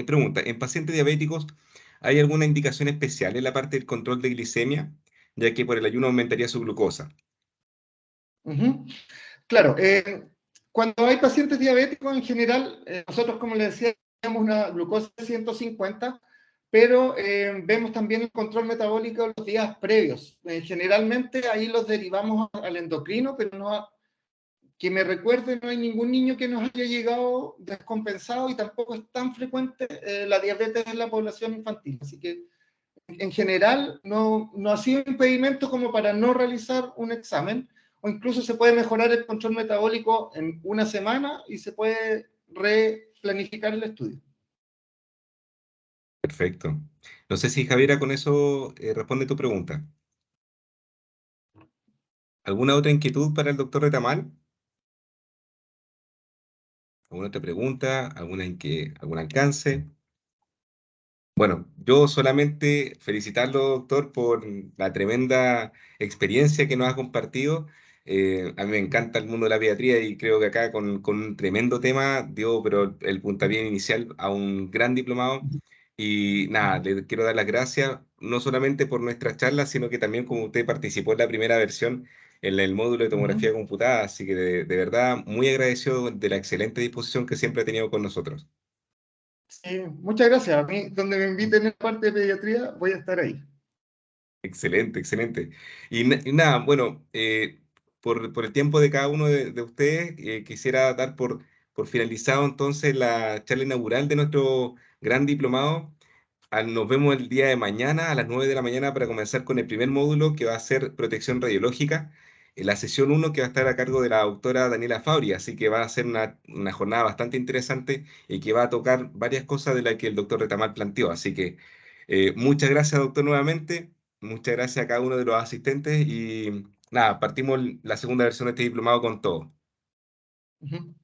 pregunta, ¿en pacientes diabéticos hay alguna indicación especial en la parte del control de glicemia, ya que por el ayuno aumentaría su glucosa? Uh-huh. Claro, cuando hay pacientes diabéticos en general, nosotros, como les decía, tenemos una glucosa de 150, pero vemos también el control metabólico los días previos. Generalmente ahí los derivamos al endocrino, pero no, que me recuerde, no hay ningún niño que nos haya llegado descompensado y tampoco es tan frecuente la diabetes en la población infantil. Así que en general no ha sido impedimento como para no realizar un examen, o incluso se puede mejorar el control metabólico en una semana y se puede replanificar el estudio. Perfecto. No sé si Javiera con eso responde tu pregunta. ¿Alguna otra inquietud para el doctor Retamal? ¿Alguna otra pregunta? ¿Algún alcance? Bueno, yo solamente felicitarlo, doctor, por la tremenda experiencia que nos ha compartido. A mí me encanta el mundo de la pediatría y creo que acá con un tremendo tema dio pero el puntapié inicial a un gran diplomado. Y nada, le quiero dar las gracias, no solamente por nuestra charla, sino que también como usted participó en la primera versión en el módulo de Uh tomografía -huh. computada. Así que de verdad muy agradecido de la excelente disposición que siempre ha tenido con nosotros. Sí, muchas gracias. A mí, donde me inviten en la parte de pediatría, voy a estar ahí. Excelente, excelente. Y nada, bueno, por el tiempo de cada uno de ustedes, quisiera dar por finalizado entonces la charla inaugural de nuestro gran diplomado. Nos vemos el día de mañana a las 9 de la mañana para comenzar con el primer módulo que va a ser protección radiológica. La sesión uno que va a estar a cargo de la doctora Daniela Fabri, así que va a ser una jornada bastante interesante y que va a tocar varias cosas de las que el doctor Retamal planteó. Así que muchas gracias, doctor, nuevamente. Muchas gracias a cada uno de los asistentes y nada, partimos la segunda versión de este diplomado con todo. Uh -huh.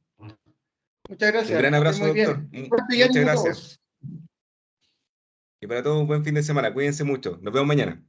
Muchas Un gracias, gran que estén abrazo, muy doctor. bien. Fuerte y Muchas ánimo a gracias. todos. Y para todos un buen fin de semana. Cuídense mucho. Nos vemos mañana.